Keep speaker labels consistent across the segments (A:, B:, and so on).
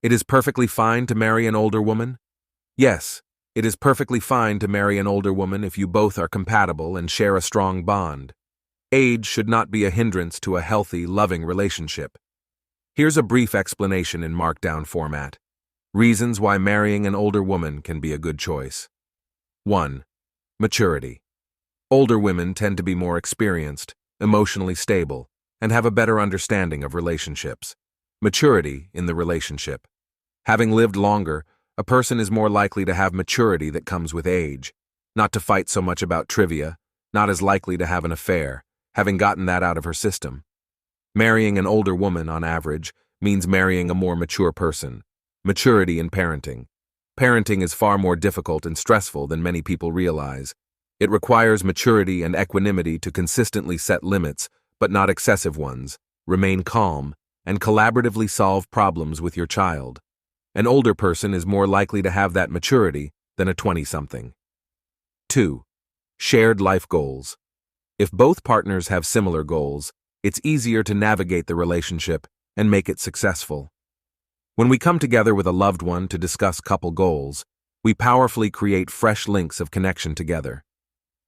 A: It is perfectly fine to marry an older woman? Yes, it is perfectly fine to marry an older woman if you both are compatible and share a strong bond. Age should not be a hindrance to a healthy, loving relationship. Here's a brief explanation in markdown format. Reasons why marrying an older woman can be a good choice. 1. Maturity. Older women tend to be more experienced, emotionally stable, and have a better understanding of relationships. Maturity in the relationship. Having lived longer, a person is more likely to have maturity that comes with age, not to fight so much about trivia, not as likely to have an affair, having gotten that out of her system. Marrying an older woman, on average, means marrying a more mature person. Maturity in parenting. Parenting is far more difficult and stressful than many people realize. It requires maturity and equanimity to consistently set limits, but not excessive ones, remain calm, and collaboratively solve problems with your child. An older person is more likely to have that maturity than a 20-something. 2. Shared life goals. If both partners have similar goals, it's easier to navigate the relationship and make it successful. When we come together with a loved one to discuss couple goals, we powerfully create fresh links of connection together.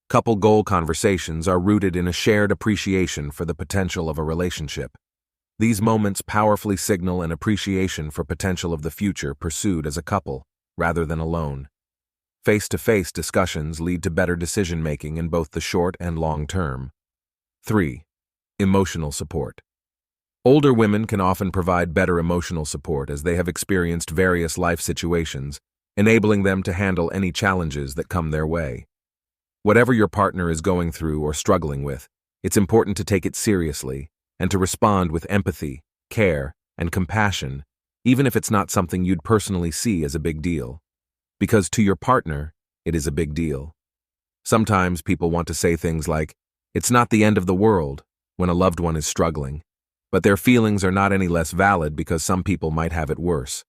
A: Couple goal conversations are rooted in a shared appreciation for the potential of a relationship. These moments powerfully signal an appreciation for potential of the future pursued as a couple, rather than alone. Face-to-face discussions lead to better decision-making in both the short and long term. 3. Emotional support. Older women can often provide better emotional support as they have experienced various life situations, enabling them to handle any challenges that come their way. Whatever your partner is going through or struggling with, it's important to take it seriously and to respond with empathy, care, and compassion, even if it's not something you'd personally see as a big deal. Because to your partner, it is a big deal. Sometimes people want to say things like, "It's not the end of the world," when a loved one is struggling, but their feelings are not any less valid because some people might have it worse.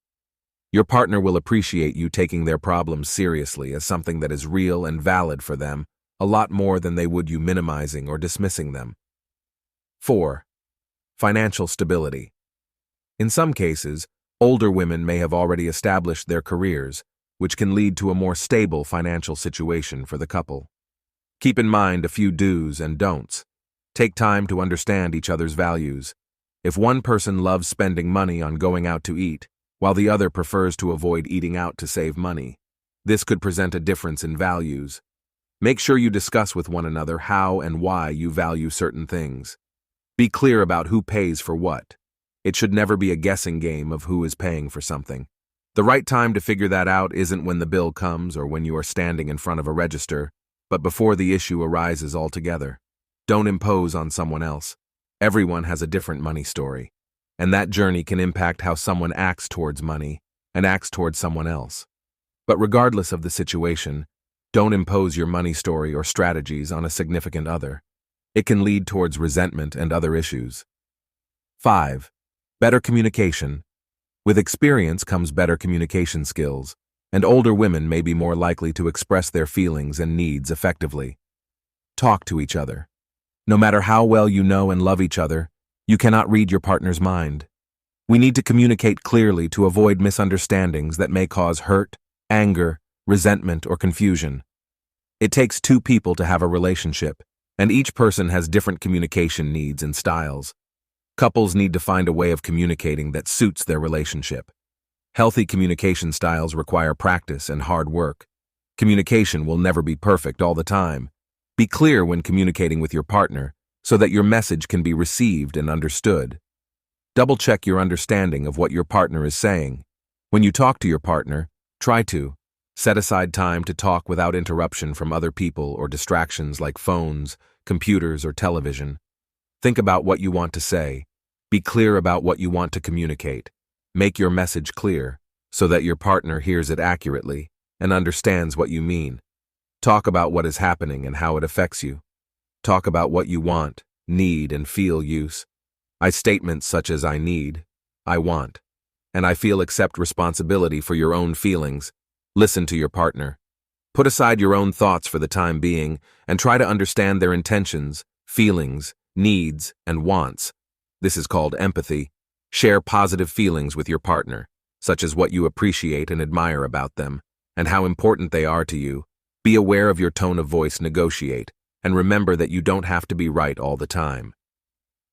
A: Your partner will appreciate you taking their problems seriously as something that is real and valid for them, a lot more than they would you minimizing or dismissing them. 4. Financial stability. In some cases, older women may have already established their careers, which can lead to a more stable financial situation for the couple. Keep in mind a few do's and don'ts. Take time to understand each other's values. If one person loves spending money on going out to eat, while the other prefers to avoid eating out to save money, this could present a difference in values. Make sure you discuss with one another how and why you value certain things. Be clear about who pays for what. It should never be a guessing game of who is paying for something. The right time to figure that out isn't when the bill comes or when you are standing in front of a register, but before the issue arises altogether. Don't impose on someone else. Everyone has a different money story, and that journey can impact how someone acts towards money and acts towards someone else. But regardless of the situation, don't impose your money story or strategies on a significant other. It can lead towards resentment and other issues. 5. Better communication. With experience comes better communication skills, and older women may be more likely to express their feelings and needs effectively. Talk to each other. No matter how well you know and love each other, you cannot read your partner's mind. We need to communicate clearly to avoid misunderstandings that may cause hurt, anger, resentment, or confusion. It takes two people to have a relationship, and each person has different communication needs and styles. Couples need to find a way of communicating that suits their relationship. Healthy communication styles require practice and hard work. Communication will never be perfect all the time. Be clear when communicating with your partner so that your message can be received and understood. Double-check your understanding of what your partner is saying. When you talk to your partner, try to set aside time to talk without interruption from other people or distractions like phones, computers, or television. Think about what you want to say. Be clear about what you want to communicate. Make your message clear so that your partner hears it accurately and understands what you mean. Talk about what is happening and how it affects you. Talk about what you want, need, and feel use. Statements such as "I need," "I want," and "I feel" accept responsibility for your own feelings. Listen to your partner. Put aside your own thoughts for the time being and try to understand their intentions, feelings, needs, and wants. This is called empathy. Share positive feelings with your partner. such as what you appreciate and admire about them, and how important they are to you. Be aware of your tone of voice, negotiate, and remember that you don't have to be right all the time.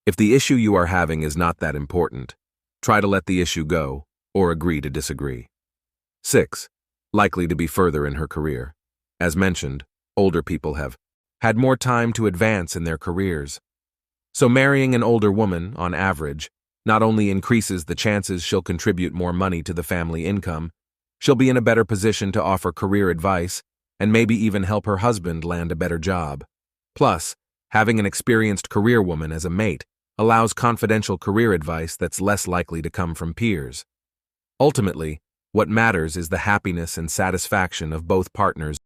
A: If the issue you are having is not that important, try to let the issue go or agree to disagree. 6. Likely to be further in her career. As mentioned, older people have had more time to advance in their careers. So marrying an older woman, on average, not only increases the chances she'll contribute more money to the family income, she'll be in a better position to offer career advice and maybe even help her husband land a better job. Plus, having an experienced career woman as a mate allows confidential career advice that's less likely to come from peers. Ultimately, what matters is the happiness and satisfaction of both partners.